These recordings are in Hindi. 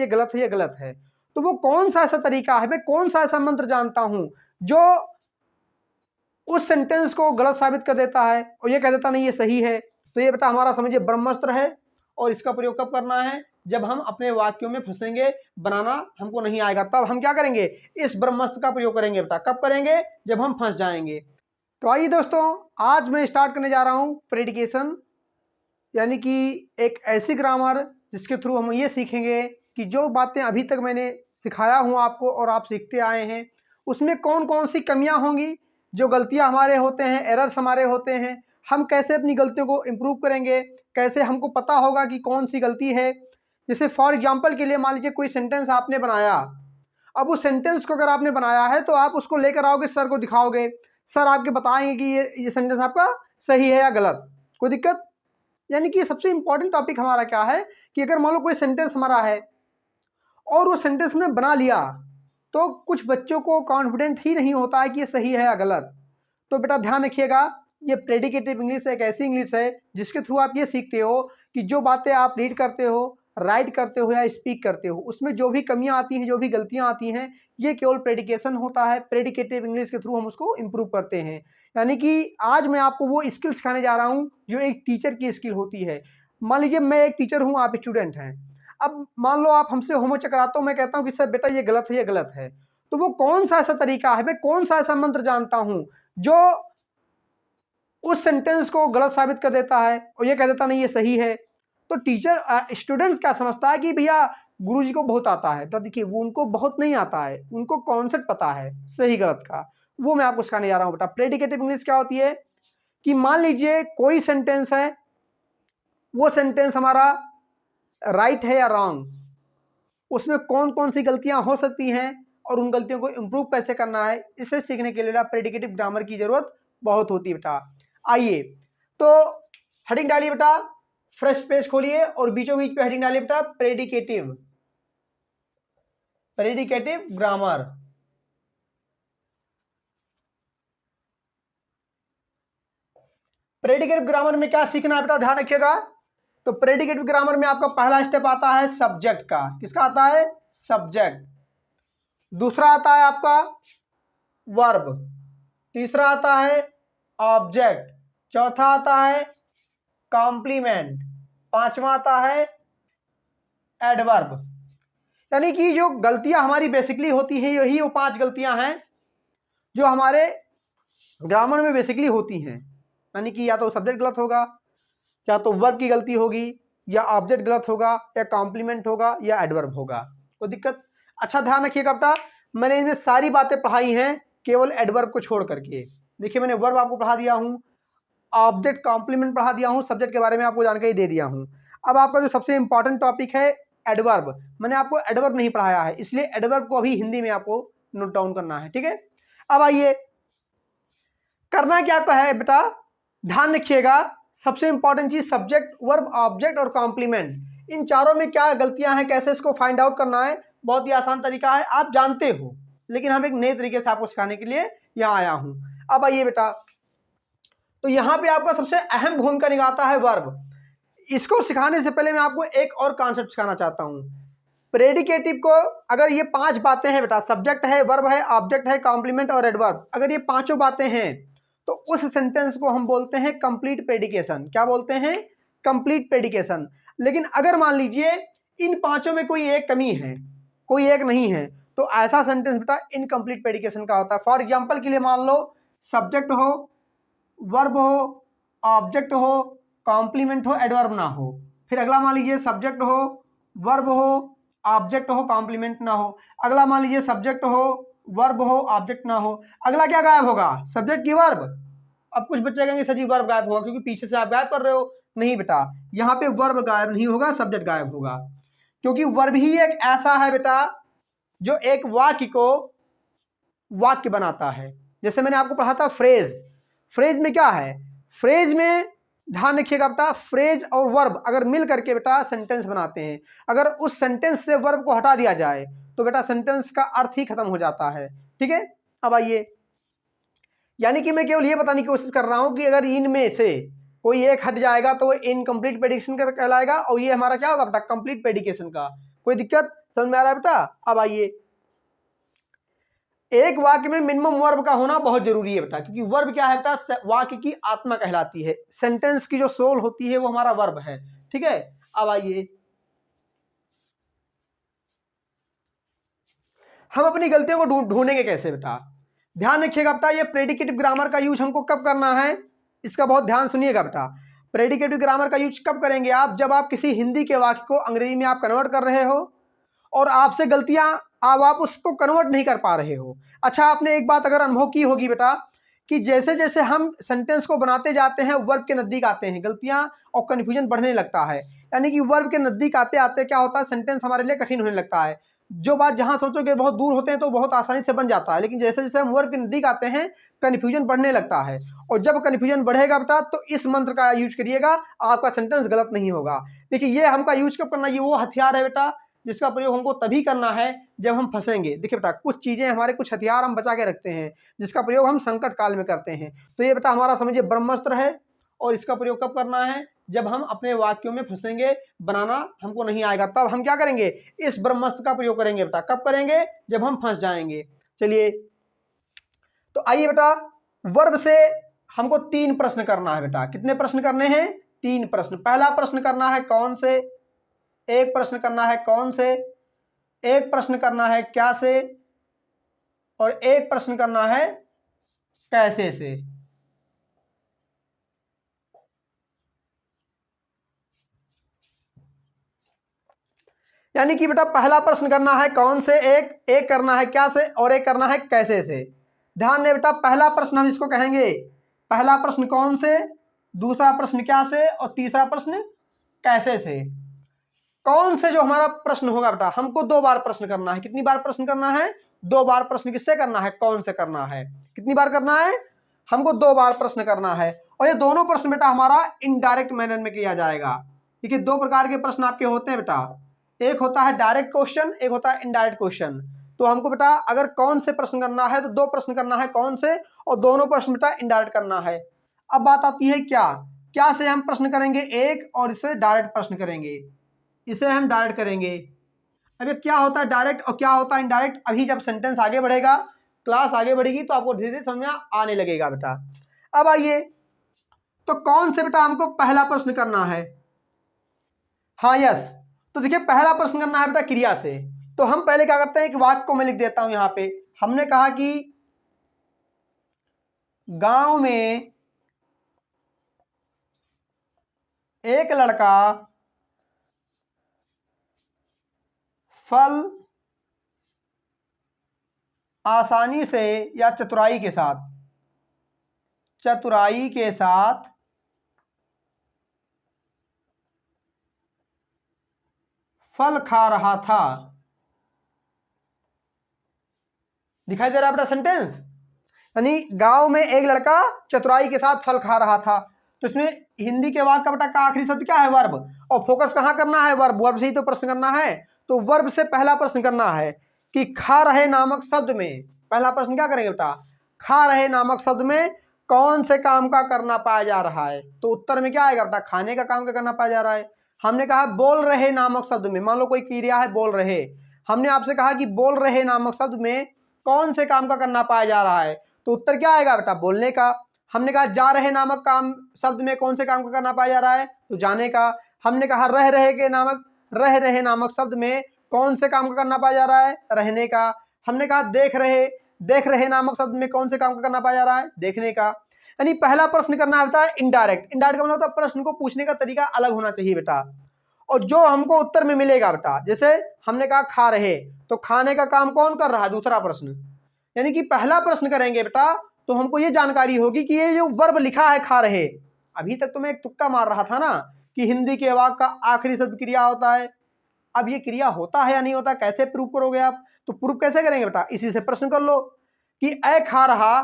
ये गलत है, ये गलत है। तो वो कौन सा ऐसा तरीका है, मैं कौन सा ऐसा मंत्र जानता हूं जो उस सेंटेंस को गलत साबित कर देता है और ये कह देता नहीं ये सही है। तो ये बेटा हमारा समझिए ब्रह्मास्त्र है, और इसका प्रयोग कब करना है, जब हम अपने वाक्यों में फंसेंगे, बनाना हमको नहीं आएगा, तब हम क्या करेंगे, इस ब्रह्मास्त्र का प्रयोग करेंगे। बेटा कब करेंगे, जब हम फंस जाएंगे। तो आइए दोस्तों, आज मैं स्टार्ट करने जा रहा हूं प्रेडिकेशन, यानी कि एक ऐसी ग्रामर जिसके थ्रू हम ये सीखेंगे कि जो बातें अभी तक मैंने सिखाया हूँ आपको और आप सीखते आए हैं, उसमें कौन कौन सी कमियां होंगी, जो गलतियां हमारे होते हैं, एरर्स हमारे होते हैं, हम कैसे अपनी गलतियों को इम्प्रूव करेंगे, कैसे हमको पता होगा कि कौन सी गलती है। जैसे फॉर एग्जांपल के लिए मान लीजिए कोई सेंटेंस आपने बनाया, अब उस सेंटेंस को अगर आपने बनाया है तो आप उसको लेकर आओगे, सर को दिखाओगे, सर आपके बताएंगे कि ये सेंटेंस आपका सही है या गलत, कोई दिक्कत। यानी कि सबसे इंपॉर्टेंट टॉपिक हमारा क्या है कि अगर मान लो कोई सेंटेंस हमारा है और वो सेंटेंस में बना लिया, तो कुछ बच्चों को कॉन्फिडेंट ही नहीं होता है कि ये सही है या गलत। तो बेटा ध्यान रखिएगा, ये प्रेडिकेटिव इंग्लिश एक ऐसी इंग्लिश है जिसके थ्रू आप ये सीखते हो कि जो बातें आप रीड करते हो, राइट करते हो या स्पीक करते हो, उसमें जो भी कमियां आती हैं, जो भी गलतियां आती हैं, ये केवल प्रेडिकेशन होता है। प्रेडिकेटिव इंग्लिश के थ्रू हम उसको इम्प्रूव करते हैं। यानी कि आज मैं आपको वो स्किल सिखाने जा रहा हूँ जो एक टीचर की स्किल होती है। मान लीजिए मैं एक टीचर हूँ, आप स्टूडेंट हैं। अब मान लो आप हमसे होमवर्क कराते हो, मैं कहता हूँ कि सर बेटा ये गलत है, ये गलत है। तो वो कौन सा ऐसा तरीका है, मैं कौन सा ऐसा मंत्र जानता हूँ जो उस सेंटेंस को गलत साबित कर देता है और ये कह देता नहीं ये सही है। तो टीचर स्टूडेंट्स क्या समझता है कि भैया गुरुजी को बहुत आता है। तो देखिए वो उनको बहुत नहीं आता है, उनको कॉन्सेप्ट पता है सही गलत का, वो मैं आपको सिखाने जा रहा हूँ। बेटा प्रेडिकेटिव इंग्लिश क्या होती है कि मान लीजिए कोई सेंटेंस है, वो सेंटेंस हमारा राइट है या रॉन्ग, उसमें कौन कौन सी गलतियां हो सकती हैं और उन गलतियों को इम्प्रूव कैसे करना है, इसे सीखने के लिए प्रेडिकेटिव ग्रामर की जरूरत बहुत होती है बेटा। आइए तो हेडिंग डालिए बेटा, फ्रेश पेज खोलिए और बीचों बीच पे हेडिंग डालिए बेटा predicative, predicative grammar. Predicative grammar में क्या सीखना है बेटा, ध्यान रखिएगा। तो प्रेडिकेटिव ग्रामर में आपका पहला स्टेप आता है सब्जेक्ट का। किसका आता है, सब्जेक्ट। दूसरा आता है आपका वर्ब, तीसरा आता है ऑब्जेक्ट, चौथा आता है कॉम्प्लीमेंट, पांचवा आता है एडवर्ब। यानी कि जो गलतियां हमारी बेसिकली होती हैं, यही वो 5 गलतियां हैं जो हमारे ग्रामर में बेसिकली होती हैं। यानी कि या तो सब्जेक्ट गलत होगा, या तो वर्ब की गलती होगी, या ऑब्जेक्ट गलत होगा, या कॉम्प्लीमेंट होगा, या एडवर्ब होगा। कोई दिक्कत। अच्छा ध्यान रखिएगा बेटा, मैंने इनमें सारी बातें पढ़ाई हैं केवल एडवर्ब को छोड़ करके। देखिए मैंने वर्ब आपको पढ़ा दिया हूं, ऑब्जेक्ट कॉम्प्लीमेंट पढ़ा दिया हूं, सब्जेक्ट के बारे में आपको जानकारी दे दिया हूं। अब आपका जो सबसे इंपॉर्टेंट टॉपिक है एडवर्ब, मैंने आपको एडवर्ब नहीं पढ़ाया है, इसलिए एडवर्ब को अभी हिंदी में आपको नोट डाउन करना है, ठीक है। अब आइए करना क्या है बेटा, ध्यान रखिएगा। सबसे इंपॉर्टेंट चीज सब्जेक्ट, वर्ब, ऑब्जेक्ट और कॉम्प्लीमेंट, इन चारों में क्या गलतियां हैं, कैसे इसको फाइंड आउट करना है। बहुत ही आसान तरीका है, आप जानते हो, लेकिन हम एक नए तरीके से आपको सिखाने के लिए यहां आया हूं। अब आइए बेटा, तो यहां पे आपका सबसे अहम भूमिका निभाता है वर्ब। इसको सिखाने से पहले मैं आपको एक और कॉन्सेप्ट सिखाना चाहता हूं। प्रेडिकेटिव को अगर ये 5 बातें हैं बेटा, सब्जेक्ट है, वर्ब है, ऑब्जेक्ट है, कॉम्प्लीमेंट और एडवर्ब, अगर ये पांचों बातें हैं तो उस सेंटेंस को हम बोलते हैं कंप्लीट प्रेडिकेशन। क्या बोलते हैं, कंप्लीट प्रेडिकेशन। लेकिन अगर मान लीजिए इन पांचों में कोई एक कमी है, कोई एक नहीं है, तो ऐसा सेंटेंस बेटा इनकम्प्लीट प्रेडिकेशन का होता है। फॉर एग्जांपल के लिए मान लो सब्जेक्ट हो, वर्ब हो, ऑब्जेक्ट हो, कॉम्प्लीमेंट हो, एडवर्ब ना हो। फिर अगला मान लीजिए सब्जेक्ट हो, वर्ब हो, ऑब्जेक्ट हो, कॉम्प्लीमेंट ना हो। अगला मान लीजिए सब्जेक्ट हो, वर्ब हो, ऑब्जेक्ट ना हो। अगला क्या गायब होगा, सब्जेक्ट की वर्ब। अब कुछ बच्चे कहेंगे सर जी वर्ब गायब होगा क्योंकि पीछे से आप गायब कर रहे हो। नहीं बेटा, यहाँ पे वर्ब गायब नहीं होगा, सब्जेक्ट गायब होगा, क्योंकि वर्ब ही एक ऐसा है बेटा जो एक वाक्य को वाक्य बनाता है। जैसे मैंने आपको पढ़ा था फ्रेज, फ्रेज में क्या है, फ्रेज में ध्यान रखिएगा बेटा, फ्रेज और वर्ब अगर मिल करके बेटा सेंटेंस बनाते हैं। अगर उस सेंटेंस से वर्ब को हटा दिया जाए तो बेटा सेंटेंस का अर्थ ही खत्म हो जाता है, ठीक है। अब आइए, यानी कि मैं केवल ये बताने की कोशिश कर रहा हूं कि अगर इनमें से कोई एक हट जाएगा तो वो इनकम्प्लीट प्रेडिक्शन का कहलाएगा, और ये हमारा क्या होगा बेटा, कंप्लीट प्रेडिकेशन का। कोई दिक्कत। समझ में आ रहा है बेटा? अब आइए, एक वाक्य में मिनिमम वर्ब का होना बहुत जरूरी है बेटा, क्योंकि वर्ब क्या है बेटा? वाक्य की आत्मा कहलाती है। सेंटेंस की जो सोल होती है वो हमारा वर्ब है। ठीक है, अब आइए, हम अपनी गलतियों को ढूंढेंगे कैसे बेटा? ध्यान रखिएगा बेटा, ये प्रेडिकेटिव ग्रामर का यूज हमको कब करना है, इसका बहुत ध्यान सुनिएगा बेटा। प्रेडिकेटिव ग्रामर का यूज कब करेंगे आप? जब आप किसी हिंदी के वाक्य को अंग्रेजी में आप कन्वर्ट कर रहे हो और आपसे गलतियां, अब आप उसको कन्वर्ट नहीं कर पा रहे हो। अच्छा, आपने एक बात अगर अनुभव की होगी बेटा, कि जैसे जैसे हम सेंटेंस को बनाते जाते हैं वर्ब के नजदीक आते हैं, गलतियां और कन्फ्यूजन बढ़ने लगता है। यानी कि वर्ब के नजदीक आते आते क्या होता है, सेंटेंस हमारे लिए कठिन होने लगता है। जो बात जहां सोचोगे बहुत दूर होते हैं तो बहुत आसानी से बन जाता है, लेकिन जैसे जैसे हम वर्ब के नजदीक आते हैं कन्फ्यूजन बढ़ने लगता है। और जब कन्फ्यूजन बढ़ेगा बेटा तो इस मंत्र का यूज करिएगा, आपका सेंटेंस गलत नहीं होगा। देखिए, ये हमका यूज कब करना, ये वो हथियार है बेटा जिसका प्रयोग हमको तभी करना है जब हम फंसेंगे। देखिए बेटा, कुछ चीजें हमारे, कुछ हथियार हम बचा के रखते हैं जिसका प्रयोग हम संकट काल में करते हैं। तो ये बेटा हमारा समझिए ब्रह्मास्त्र है, और इसका प्रयोग कब करना है? जब हम अपने वाक्यों में फंसेंगे, बनाना हमको नहीं आएगा, तब हम क्या करेंगे? इस ब्रह्मास्त्र का प्रयोग करेंगे बेटा। कब करेंगे? जब हम फंस जाएंगे। चलिए, तो आइए बेटा, वर्ब से हमको 3 प्रश्न करना है बेटा। कितने प्रश्न करने हैं? 3 प्रश्न। पहला प्रश्न करना है कौन से, एक प्रश्न करना है कौन से, एक प्रश्न करना है क्या से, और एक प्रश्न करना है कैसे से। यानी कि बेटा पहला प्रश्न करना है कौन से, एक करना है क्या से, और एक करना है कैसे से। ध्यान दें बेटा, पहला प्रश्न हम इसको कहेंगे, पहला प्रश्न कौन से, दूसरा प्रश्न क्या से, और तीसरा प्रश्न कैसे से। कौन से जो हमारा प्रश्न होगा बेटा, हमको 2 बार प्रश्न करना है। कितनी बार प्रश्न करना है? 2 बार प्रश्न। किससे करना है? कौन से करना है। कितनी बार करना है? हमको 2 बार प्रश्न करना है। और ये दोनों प्रश्न बेटा हमारा इनडायरेक्ट मैनर में किया जाएगा। देखिए, 2 प्रकार के प्रश्न आपके होते हैं बेटा, एक होता है डायरेक्ट क्वेश्चन, एक होता है इनडायरेक्ट क्वेश्चन। तो हमको बेटा अगर कौन से प्रश्न करना है तो 2 प्रश्न करना है कौन से, और दोनों प्रश्न बेटा इनडायरेक्ट करना है। अब बात आती है क्या से हम प्रश्न करेंगे एक, और इससे डायरेक्ट प्रश्न करेंगे, इसे हम डायरेक्ट करेंगे। अब ये क्या होता है डायरेक्ट और क्या होता है इनडायरेक्ट, अभी जब सेंटेंस आगे बढ़ेगा, क्लास आगे बढ़ेगी तो आपको धीरे धीरे समझ में आने लगेगा बेटा। अब आइए, तो कौन से बेटा हमको पहला प्रश्न करना है? हाँ, यस। तो देखिए, पहला प्रश्न करना है बेटा क्रिया से। तो हम पहले क्या करते हैं, एक वाक्य को मैं लिख देता हूं यहां पे। हमने कहा कि गांव में एक लड़का फल आसानी से या चतुराई के साथ फल खा रहा था। दिखाई दे रहा है बेटा सेंटेंस? यानी गांव में एक लड़का चतुराई के साथ फल खा रहा था। तो इसमें हिंदी के वाक्य का बेटा का आखिरी शब्द क्या है? वर्ब। और फोकस कहां करना है? वर्ब से ही तो प्रश्न करना है। तो वर्ब से पहला प्रश्न करना है कि खा रहे नामक शब्द में, पहला प्रश्न क्या करेंगे बेटा? खा रहे नामक शब्द में कौन से काम का करना पाया जा रहा है? तो उत्तर में क्या आएगा बेटा? खाने का काम का करना पाया जा रहा है। हमने कहा बोल रहे नामक शब्द में, मान लो कोई क्रिया है बोल रहे, हमने आपसे कहा कि बोल रहे नामक शब्द में कौन से काम का करना पाया जा रहा है? तो उत्तर क्या आएगा बेटा? बोलने का। हमने कहा जा रहे नामक काम शब्द में कौन से काम का करना पाया जा रहा है? तो जाने का। हमने कहा रह रहे नामक शब्द में कौन से काम का करना पाया जा रहा है? रहने का। हमने कहा देख रहे नामक शब्द में कौन से काम का करना पाया जा रहा है? देखने का। यानी पहला प्रश्न करना होता है इनडायरेक्ट का मतलब होता है प्रश्न को पूछने का तरीका अलग होना चाहिए बेटा, और जो हमको उत्तर में मिलेगा बेटा, जैसे हमने कहा खा रहे, तो खाने का काम कौन कर रहा है? दूसरा प्रश्न। यानी कि पहला प्रश्न करेंगे बेटा तो हमको ये जानकारी होगी कि ये जो वर्ब लिखा है खा रहे, अभी तक तो मैं एक तुक्का मार रहा था ना कि हिंदी के वाक्य का आखिरी शब्द क्रिया होता है। अब ये क्रिया होता है या नहीं होता, कैसे प्रूव करोगे आप? तो प्रूव कैसे करेंगे बेटा? इसी से प्रश्न कर लो कि ऐ खा रहा,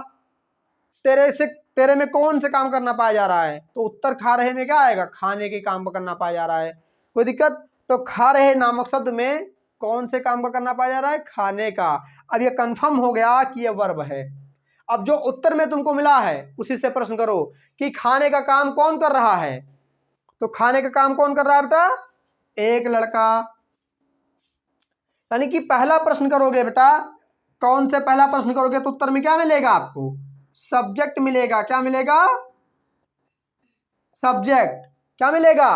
तेरे में कौन से काम करना पाया जा रहा है? तो उत्तर खा रहे में क्या आएगा? खाने के काम करना पाया जा रहा है। कोई दिक्कत? तो खा रहे नामक शब्द में कौन से काम का करना पाया जा रहा है? खाने का। अब ये कंफर्म हो गया कि ये वर्ब है। अब जो उत्तर में तुमको मिला है उसी से प्रश्न करो कि खाने का काम कौन कर रहा है? तो खाने का काम कौन कर रहा है बेटा? एक लड़का। यानी कि पहला प्रश्न करोगे बेटा, कौन से पहला प्रश्न करोगे तो उत्तर में क्या मिलेगा आपको? सब्जेक्ट मिलेगा। क्या मिलेगा? सब्जेक्ट। क्या मिलेगा?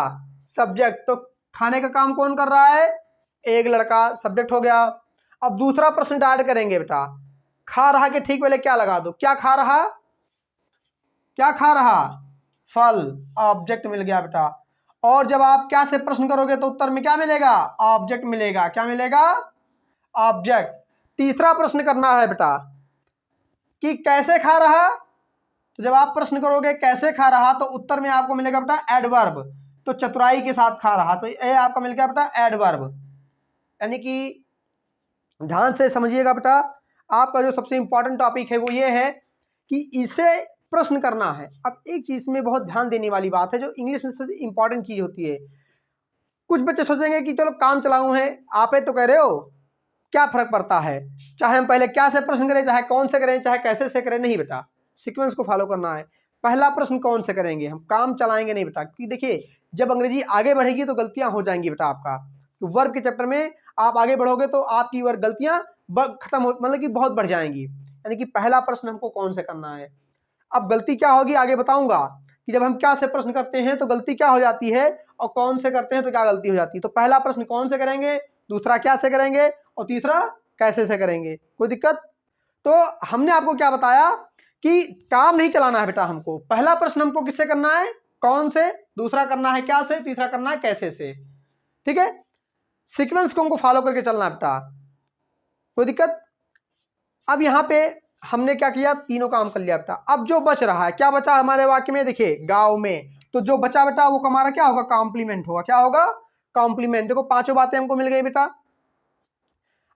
सब्जेक्ट। तो खाने का काम कौन कर रहा है? एक लड़का, सब्जेक्ट हो गया। अब दूसरा प्रश्न डायरेक्ट करेंगे बेटा, खा रहा के ठीक पहले क्या लगा दो, क्या खा रहा? क्या खा रहा? फल। ऑब्जेक्ट मिल गया बेटा। और जब आप क्या से प्रश्न करोगे तो उत्तर में क्या मिलेगा? ऑब्जेक्ट मिलेगा। क्या मिलेगा? ऑब्जेक्ट। तीसरा प्रश्न करना है बेटा कि कैसे खा रहा, तो जब आप प्रश्न करोगे कैसे खा रहा तो उत्तर में आपको मिलेगा बेटा एडवर्ब। तो चतुराई के साथ खा रहा, तो ये आपका मिल गया बेटा एडवर्ब। यानी कि ध्यान से समझिएगा बेटा, आपका जो सबसे इंपॉर्टेंट टॉपिक है वो ये है कि इसे प्रश्न करना है। अब एक चीज में बहुत ध्यान देने वाली बात है जो इंग्लिश में सबसे इंपॉर्टेंट चीज होती है। कुछ बच्चे सोचेंगे कि चलो काम चलाऊ है, आप तो कह रहे हो, क्या फर्क पड़ता है, चाहे हम पहले क्या से प्रश्न करें, चाहे कौन से करें, चाहे कैसे से करें। नहीं बेटा, सीक्वेंस को फॉलो करना है। पहला प्रश्न कौन से करेंगे, हम काम चलाएंगे नहीं बेटा, क्योंकि देखिए जब अंग्रेजी आगे बढ़ेगी तो गलतियां हो जाएंगी बेटा आपका। तो वर्ब के चैप्टर में आप आगे बढ़ोगे तो आपकी वर्ब गलतियां खत्म हो, मतलब कि बहुत बढ़ जाएंगी। यानी कि पहला प्रश्न हमको कौन से करना है। अब गलती क्या होगी आगे बताऊंगा कि जब हम क्या से प्रश्न करते हैं तो गलती क्या हो जाती है, और कौन से करते हैं तो क्या गलती हो जाती है। तो पहला प्रश्न कौन से करेंगे, दूसरा क्या से करेंगे, और तीसरा कैसे से करेंगे। कोई दिक्कत? तो हमने आपको क्या बताया कि काम नहीं चलाना है बेटा, हमको पहला प्रश्न हमको किससे करना है, कौन से, दूसरा करना है क्या से, तीसरा करना है कैसे से। ठीक है, सीक्वेंस को हमको फॉलो करके चलना है बेटा। कोई दिक्कत? अब यहां पे हमने क्या किया, तीनों काम कर लिया बेटा। अब जो बच रहा है, क्या बचा हमारे वाक्य में, देखिए गांव में, तो जो बचा बेटा वो हमारा क्या होगा, कॉम्प्लीमेंट होगा। क्या होगा? कॉम्प्लीमेंट। देखो पांचों बातें हमको मिल गई बेटा।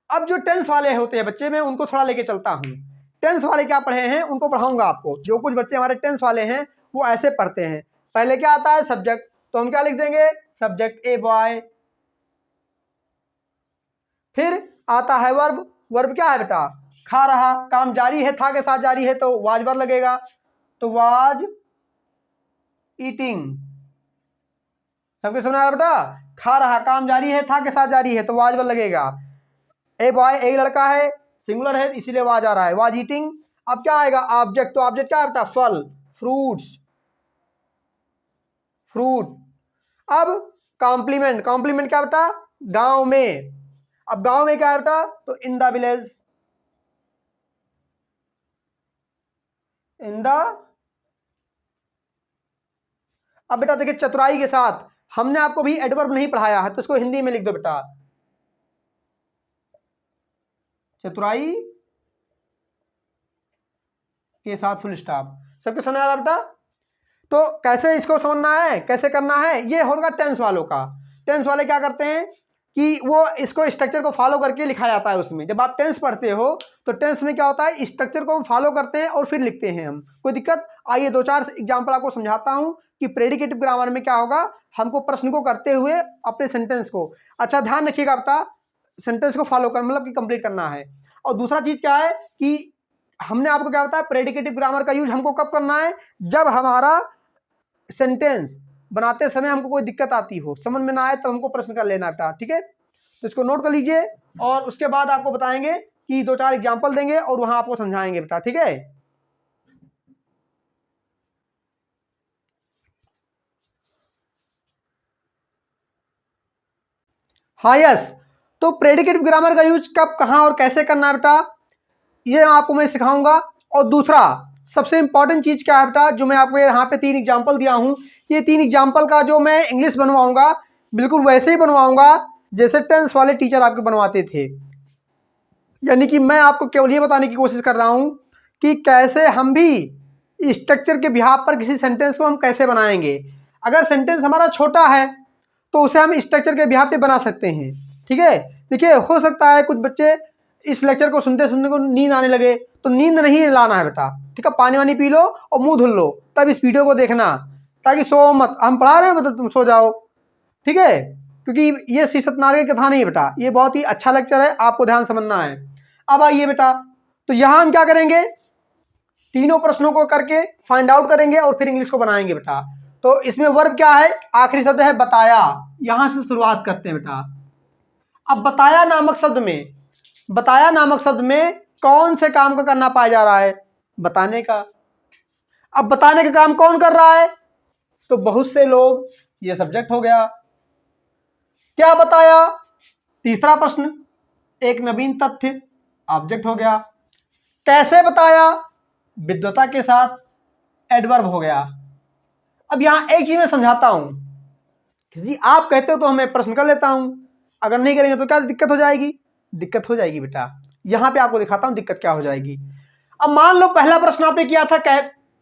अब जो टेंस वाले होते हैं बच्चे, मैं उनको थोड़ा लेके चलता हूं। टेंस वाले क्या पढ़े हैं उनको पढ़ाऊंगा आपको। जो कुछ बच्चे हमारे टेंस वाले हैं वो ऐसे पढ़ते हैं, पहले क्या आता है, सब्जेक्ट, तो हम क्या लिख देंगे, सब्जेक्ट ए बॉय। फिर आता है वर्ब, वर्ब क्या है बेटा, खा रहा, काम जारी है, था के साथ जारी है तो वाज वर्ब लगेगा, तो वाज ईटिंग। सबके सुना है बेटा, खा रहा, काम जारी है, था के साथ जारी है तो वाज वर्ब लगेगा। ए बॉय, एक लड़का है, सिंगुलर है इसीलिए वाज आ रहा है, वाज ईटिंग। अब क्या आएगा, ऑब्जेक्ट, तो ऑब्जेक्ट क्या है बेटा, फल, फ्रूट्स, फ्रूट। अब कॉम्प्लीमेंट, कॉम्प्लीमेंट क्या बेटा, गांव में। अब गांव में क्या है बेटा, तो in the village, in the. अब बेटा देखिए चतुराई के साथ, हमने आपको भी एडवर्ब नहीं पढ़ाया है तो इसको हिंदी में लिख दो बेटा, चतुराई के साथ फुल स्टॉप। सबके समझ आ रहा बेटा? तो कैसे इसको समझना है, कैसे करना है, ये होगा टेंस वालों का। टेंस वाले क्या करते हैं कि वो इसको स्ट्रक्चर को फॉलो करके लिखा जाता है उसमें। जब आप टेंस पढ़ते हो तो टेंस में क्या होता है, स्ट्रक्चर को हम फॉलो करते हैं और फिर लिखते हैं हम। कोई दिक्कत? आइए दो चार एग्जाम्पल आपको समझाता हूं कि प्रेडिकेटिव ग्रामर में क्या होगा, हमको प्रश्न को करते हुए अपने सेंटेंस को, अच्छा ध्यान रखिएगा बेटा, सेंटेंस को फॉलो कर मतलब कि कंप्लीट करना है। और दूसरा चीज क्या है कि हमने आपको क्या बताया, प्रेडिकेटिव ग्रामर का यूज हमको कब करना है, जब हमारा सेंटेंस बनाते समय हमको कोई दिक्कत आती हो, समझ में ना आए तो हमको प्रश्न कर लेना बेटा। ठीक है, तो इसको नोट कर लीजिए और उसके बाद आपको बताएंगे कि दो चार एग्जांपल देंगे और वहां आपको समझाएंगे बेटा। ठीक है, हाँ यस। तो प्रेडिकेटिव ग्रामर का यूज कब, कहां और कैसे करना है बेटा, ये आपको मैं सिखाऊंगा। और दूसरा सबसे इंपॉर्टेंट चीज क्या है बेटा, जो मैं आपको यहाँ पे तीन एग्जांपल दिया हूं, ये तीन एग्जांपल का जो मैं इंग्लिश बनवाऊंगा बिल्कुल वैसे ही बनवाऊंगा जैसे टेंस वाले टीचर आपके बनवाते थे। यानी कि मैं आपको केवल ये बताने की कोशिश कर रहा हूं कि कैसे हम भी स्ट्रक्चर के बिहाफ पर किसी सेंटेंस को हम कैसे बनाएंगे। अगर सेंटेंस हमारा छोटा है तो उसे हम स्ट्रक्चर के बिहाफ पे बना सकते हैं। ठीक है, देखिए हो सकता है कुछ बच्चे इस लेक्चर को सुनते सुनते को नींद आने लगे, तो नींद नहीं लाना है बेटा। ठीक है, पानी वानी पी लो और मुंह धुल लो, तब इस वीडियो को देखना, ताकि सो मत, हम पढ़ा रहे हैं मतलब तुम सो जाओ। ठीक है, क्योंकि ये श्री सत्यनारायण की कथा नहीं है बेटा, ये बहुत ही अच्छा लेक्चर है, आपको ध्यान समझना है। अब आइए बेटा, तो यहां हम क्या करेंगे, तीनों प्रश्नों को करके फाइंड आउट करेंगे और फिर इंग्लिश को बनाएंगे बेटा। तो इसमें वर्ब क्या है, आखिरी शब्द है बताया, यहां से शुरुआत करते हैं बेटा। अब बताया नामक शब्द में कौन से काम का करना पाया जा रहा है? बताने का। अब बताने का काम कौन कर रहा है? तो बहुत से लोग, ये सब्जेक्ट हो गया। क्या बताया? तीसरा प्रश्न, एक नवीन तथ्य, ऑब्जेक्ट हो गया। कैसे बताया? विद्वता के साथ, एडवर्ब हो गया। अब यहां एक चीज मैं समझाता हूं, यदि आप कहते हो तो मैं प्रश्न कर लेता हूं, अगर नहीं करेंगे तो क्या दिक्कत हो जाएगी? दिक्कत हो जाएगी बेटा। यहां पे आपको दिखाता हूं दिक्कत क्या हो जाएगी। अब मान लो पहला प्रश्न आपने किया था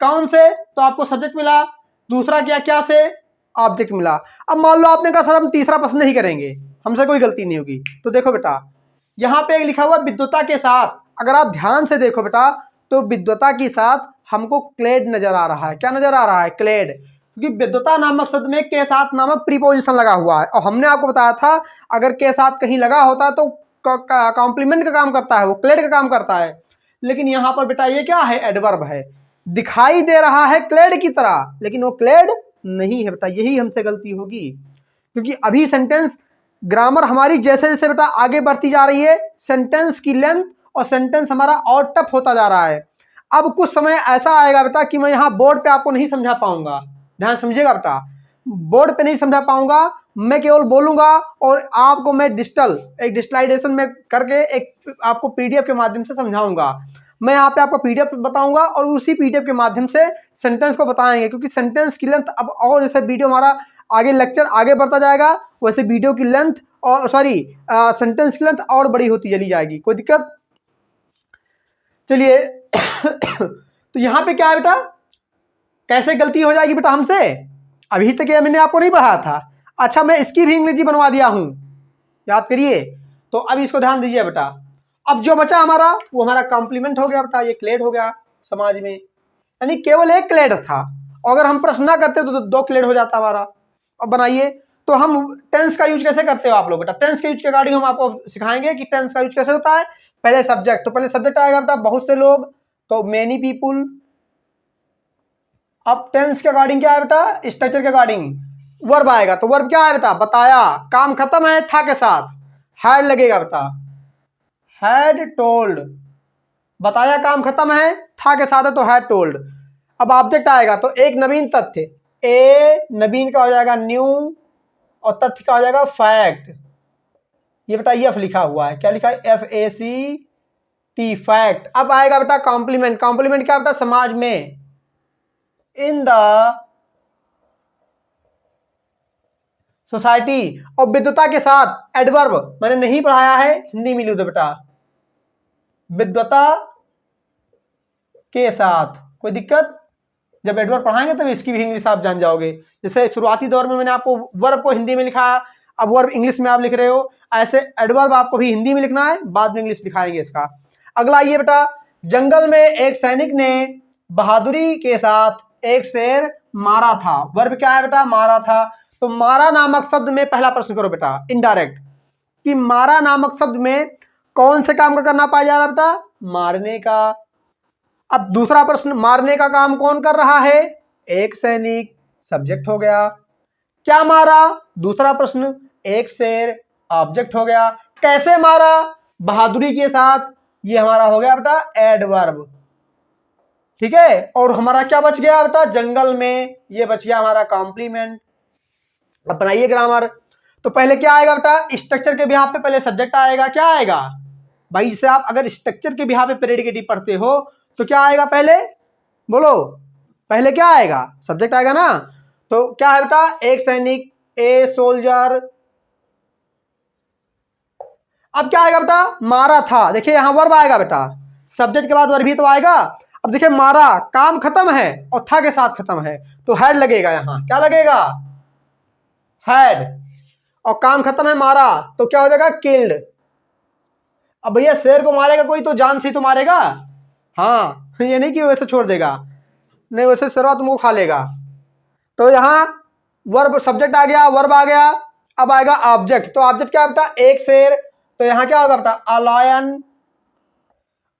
कौन से, तो आपको सब्जेक्ट मिला। दूसरा किया क्या से? ऑब्जेक्ट मिला। अब मान लो आपने कहा सर हम तीसरा प्रश्न नहीं करेंगे, हमसे कोई गलती नहीं होगी। तो देखो बेटा, यहां पे एक लिखा हुआ विद्वता के साथ, अगर आप ध्यान से देखो बेटा तो विद्वता के साथ हमको क्लेड नजर आ रहा है। क्या नजर आ रहा है? क्लेड। क्योंकि विद्वता नामक शब्द में के साथ नामक प्रीपोजिशन लगा हुआ है, और हमने आपको बताया था अगर के साथ कहीं लगा होता है तो कॉम्प्लीमेंट का काम करता है, वो क्लेड का काम करता है। लेकिन यहां पर बेटा ये क्या है? एडवर्ब है। दिखाई दे रहा है क्लेड की तरह, लेकिन वो क्लेड नहीं है बेटा। यही हमसे गलती होगी, क्योंकि अभी सेंटेंस ग्रामर हमारी जैसे जैसे बेटा आगे बढ़ती जा रही है, सेंटेंस की लेंथ और सेंटेंस हमारा और टफ होता जा रहा है। अब कुछ समय ऐसा आएगा बेटा कि मैं यहाँ बोर्ड पे आपको नहीं समझा पाऊंगा। ध्यान समझिएगा बेटा, बोर्ड पे नहीं समझा पाऊंगा, मैं केवल बोलूंगा और आपको मैं एक डिजिटलाइजेशन में करके एक आपको पीडीएफ के माध्यम से समझाऊंगा। मैं यहाँ पे आपको पीडीएफ बताऊंगा और उसी पीडीएफ के माध्यम से सेंटेंस को बताएंगे, क्योंकि सेंटेंस की लेंथ अब और जैसे वीडियो हमारा आगे लेक्चर आगे बढ़ता जाएगा वैसे वीडियो की लेंथ और सेंटेंस की लेंथ और बड़ी होती चली जाएगी। कोई दिक्कत? चलिए तो यहां पे क्या है बेटा, कैसे गलती हो जाएगी बेटा हमसे? अभी तक ये मैंने आपको नहीं पढ़ाया था। अच्छा, मैं इसकी भी अंग्रेजी बनवा दिया हूं, याद करिए। तो अब इसको ध्यान दीजिए बेटा। अब जो बचा हमारा वो हमारा कॉम्प्लीमेंट हो गया बेटा, ये क्लेड हो गया समाज में, यानी केवल एक क्लेड था। अगर हम प्रश्न ना करते तो दो क्लेड हो जाता हमारा। अब बनाइए, तो हम टेंस का यूज कैसे करते हो आप लोग बेटा? टेंस के यूज के अकॉर्डिंग हम आपको सिखाएंगे कि टेंस का यूज कैसे होता है। पहले सब्जेक्ट, तो पहले सब्जेक्ट आएगा बेटा बहुत से लोग, तो मेनी पीपुल। अब टेंस के अकॉर्डिंग क्या है बेटा? स्ट्रक्चर के अकॉर्डिंग वर्ब आएगा, तो वर्ब क्या है बेटा? बताया। काम खत्म है था के साथ, हैड लगेगा बेटा, हैड टोल्ड। बताया काम खत्म है, था के साथ है तो हैड टोल्ड। अब ऑब्जेक्ट आएगा तो एक नवीन तथ्य, ए नवीन का हो जाएगा न्यू और तथ्य का हो जाएगा फैक्ट। ये बेटा एफ लिखा हुआ है, क्या लिखा है? FACT, fact. अब आएगा बेटा कॉम्प्लीमेंट। कॉम्प्लीमेंट क्या बेटा? समाज में, इन द सोसाइटी। और विद्वता के साथ एडवर्ब मैंने नहीं पढ़ाया है, हिंदी में लिख दो बेटा, विद्वता के साथ। कोई दिक्कत? जब एडवर्ब पढ़ाएंगे तब इसकी भी इंग्लिश आप जान जाओगे। जैसे शुरुआती दौर में मैंने आपको वर्ब को हिंदी में लिखा, अब वर्ब इंग्लिश में आप लिख रहे हो, ऐसे एडवर्ब आपको भी हिंदी में लिखना है, बाद में इंग्लिश लिखाएंगे इसका। अगला ये बेटा, जंगल में एक सैनिक ने बहादुरी के साथ एक शेर मारा था। वर्ब क्या है बेटा? मारा था। तो मारा नामक शब्द में पहला प्रश्न करो बेटा, इनडायरेक्ट, कि मारा नामक शब्द में कौन से काम का करना पाया जा रहा है बेटा? मारने का। अब दूसरा प्रश्न, मारने का काम कौन कर रहा है? एक सैनिक, सब्जेक्ट हो गया। क्या मारा? दूसरा प्रश्न, एक शेर, ऑब्जेक्ट हो गया। कैसे मारा? बहादुरी के साथ, ये हमारा हो गया बेटा एडवर्ब। ठीक है, और हमारा क्या बच गया बेटा? जंगल में, ये बच गया हमारा कॉम्प्लीमेंट। अब बनाइए ग्रामर। तो पहले क्या आएगा बेटा? स्ट्रक्चर के बिहाफ पे पहले सब्जेक्ट आएगा। क्या आएगा भाई? जैसे आप अगर स्ट्रक्चर के बिहाफ पे प्रेडिकेटिव पढ़ते हो तो क्या आएगा पहले? बोलो, पहले क्या आएगा? सब्जेक्ट आएगा ना। तो क्या है बेटा? एक सैनिक, ए सोल्जर। अब क्या आएगा बेटा? मारा था। देखिए यहां वर्ब आएगा बेटा, सब्जेक्ट के बाद वर्ब भी तो आएगा। अब देखिए मारा, काम खत्म है और था के साथ खत्म है, तो हैड लगेगा। यहां क्या लगेगा? हैड। और काम खत्म है, मारा, तो क्या हो जाएगा? किल्ड। अब भैया शेर को मारेगा कोई तो जान से ही तो मारेगा। हाँ, ये नहीं कि वैसे छोड़ देगा, नहीं वैसे शेरवा तुमको खा लेगा। तो यहां वर्ब, सब्जेक्ट आ गया, वर्ब आ गया। अब आएगा ऑब्जेक्ट। तो ऑब्जेक्ट क्या बेटा? एक शेर। तो यहां क्या होगा बेटा? A lion.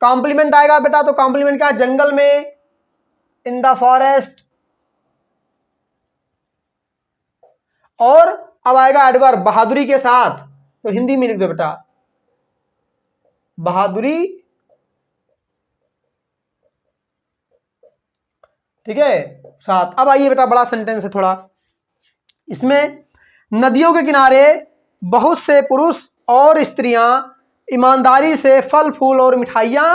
कॉम्प्लीमेंट आएगा बेटा, तो कॉम्प्लीमेंट क्या? जंगल में, इन द फॉरेस्ट। और अब आएगा एडवर्ब, बहादुरी के साथ। तो हिंदी में लिख दो बेटा बहादुरी। ठीक है 7। अब आइए बेटा बड़ा सेंटेंस है थोड़ा, इसमें नदियों के किनारे बहुत से पुरुष और स्त्रियां ईमानदारी से फल फूल और मिठाइयां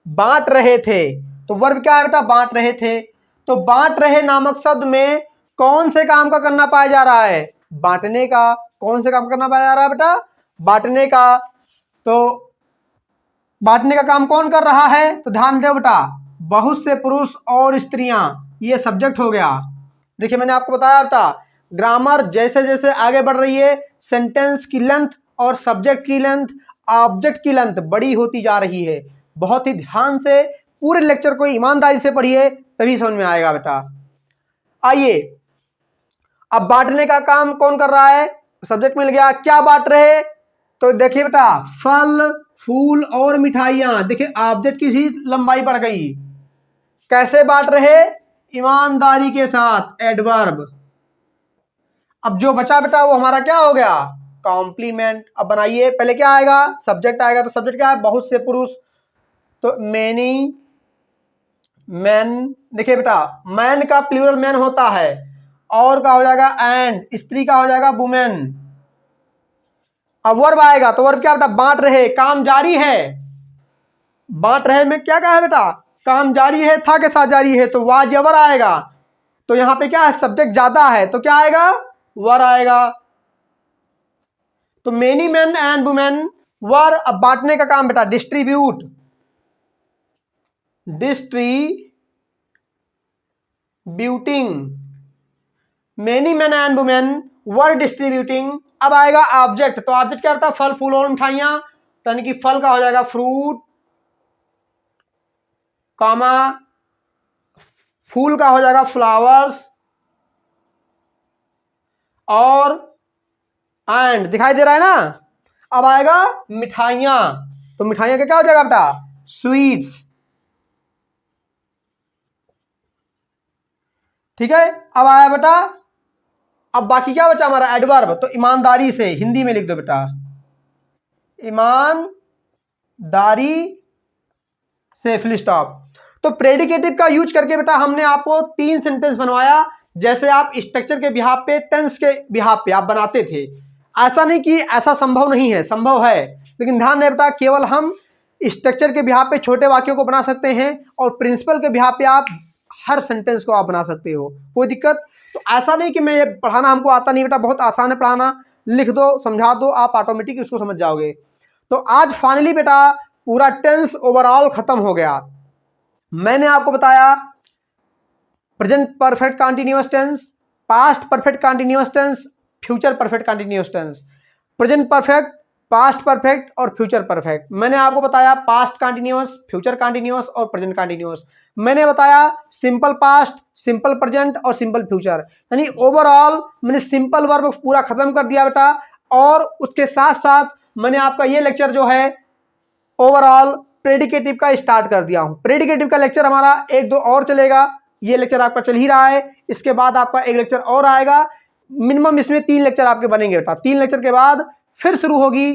बांट रहे थे। तो वर्ब क्या है बेटा बांट रहे थे। तो बांट रहे नामक शब्द में कौन से काम का करना पाया जा रहा है, बांटने का। कौन से काम करना पाया जा रहा है बेटा, बांटने का। तो बांटने का काम कौन कर रहा है, तो ध्यान दो बेटा बहुत से पुरुष और स्त्रियां, ये सब्जेक्ट हो गया। देखिए मैंने आपको बताया बेटा ग्रामर जैसे जैसे आगे बढ़ रही है सेंटेंस की लेंथ और सब्जेक्ट की लेंथ, ऑब्जेक्ट की लेंथ बड़ी होती जा रही है। बहुत ही ध्यान से पूरे लेक्चर को ईमानदारी से पढ़िए तभी समझ में आएगा बेटा। आइए अब बांटने का काम कौन कर रहा है, सब्जेक्ट मिल गया। क्या बांट रहे, तो देखिए बेटा फल फूल और मिठाइयां। देखिए ऑब्जेक्ट की भी लंबाई बढ़ गई। कैसे बांट रहे, ईमानदारी के साथ, एडवर्ब। अब जो बचा बेटा वो हमारा क्या हो गया, कॉम्प्लीमेंट। अब बनाइए, पहले क्या आएगा, सब्जेक्ट आएगा। तो सब्जेक्ट क्या है, बहुत से पुरुष, तो मेनी मैन। देखिए बेटा मैन का प्लूरल मैन होता है, और का हो जाएगा एंड, स्त्री का हो जाएगा वुमेन। अब वर्ब आएगा तो वर्ब क्या बेटा बांट रहे, काम जारी है। बांट रहे में क्या है बेटा, काम जारी है, था के साथ जारी है, तो वाज या वर आएगा। तो यहां पे क्या है, सब्जेक्ट ज्यादा है तो क्या आएगा, वर आएगा। तो many man and women were. अब बांटने का काम बेटा distribute, distributing, many man and women were distributing. अब आएगा ऑब्जेक्ट, तो ऑब्जेक्ट क्या होता है, फल फूल और मिठाइयां, यानी कि फल का हो जाएगा फ्रूट, कामा फूल का हो जाएगा फ्लावर्स, और एंड दिखाई दे रहा है ना। अब आएगा मिठाइयां, तो मिठाइयां का क्या हो जाएगा बेटा, स्वीट्स। ठीक है अब आया बेटा, अब बाकी क्या बचा हमारा, एडवर्ब। तो ईमानदारी से हिंदी में लिख दो बेटा ईमानदारी से, फुल स्टॉप। तो प्रेडिकेटिव का यूज करके बेटा हमने आपको 3 सेंटेंस बनवाया, जैसे आप स्ट्रक्चर के बिहाफ पे, टेंस के बिहाफ पे आप बनाते थे। ऐसा नहीं कि ऐसा संभव नहीं है, संभव है, लेकिन ध्यान दें बेटा केवल हम स्ट्रक्चर के बिहाफ पे छोटे वाक्यों को बना सकते हैं, और प्रिंसिपल के बिहाफ पे आप हर सेंटेंस को आप बना सकते हो, कोई दिक्कत। तो ऐसा नहीं कि मैं ये पढ़ाना हमको आता नहीं बेटा, बहुत आसान है पढ़ाना, लिख दो समझा दो आप ऑटोमेटिक उसको समझ जाओगे। तो आज फाइनली बेटा पूरा टेंस ओवरऑल खत्म हो गया। मैंने आपको बताया present perfect continuous tense, past perfect continuous tense, future perfect continuous tense, present perfect, past perfect और फ्यूचर परफेक्ट। मैंने आपको बताया पास्ट कंटीन्यूअस, फ्यूचर कंटीन्यूअस और प्रेजेंट कंटीन्यूअस। मैंने बताया सिंपल पास्ट, सिंपल प्रेजेंट और सिंपल फ्यूचर। यानी ओवरऑल मैंने सिंपल वर्ब पूरा खत्म कर दिया बेटा, और उसके साथ साथ मैंने आपका ये लेक्चर जो है ओवरऑल प्रेडिकेटिव का स्टार्ट कर दिया हूं। प्रेडिकेटिव का लेक्चर हमारा 1-2 और चलेगा, ये लेक्चर आपका चल ही रहा है, इसके बाद आपका एक लेक्चर और आएगा। मिनिमम इसमें 3 लेक्चर आपके बनेंगे बेटा। 3 लेक्चर के बाद फिर शुरू होगी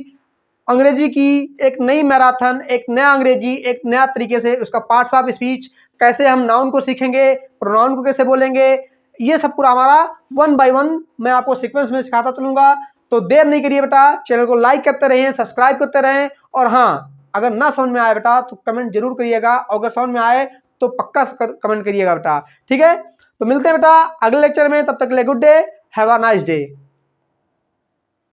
अंग्रेजी की एक नई मैराथन, एक नया अंग्रेजी, एक नया तरीके से उसका पार्ट्स ऑफ स्पीच, कैसे हम नाउन को सीखेंगे, प्रोनाउन को कैसे बोलेंगे, ये सब पूरा हमारा 1 बाय 1 मैं आपको सीक्वेंस में सिखाता चलूंगा। तो देर नहीं करिए बेटा, चैनल को लाइक करते रहें, सब्सक्राइब करते रहें, और हाँ अगर ना समझ में आए बेटा तो कमेंट जरूर करिएगा, और अगर समझ में आए तो पक्का कमेंट करिएगा बेटा। ठीक है, तो मिलते हैं बेटा अगले लेक्चर में, तब तक के लिए good day, have a nice day.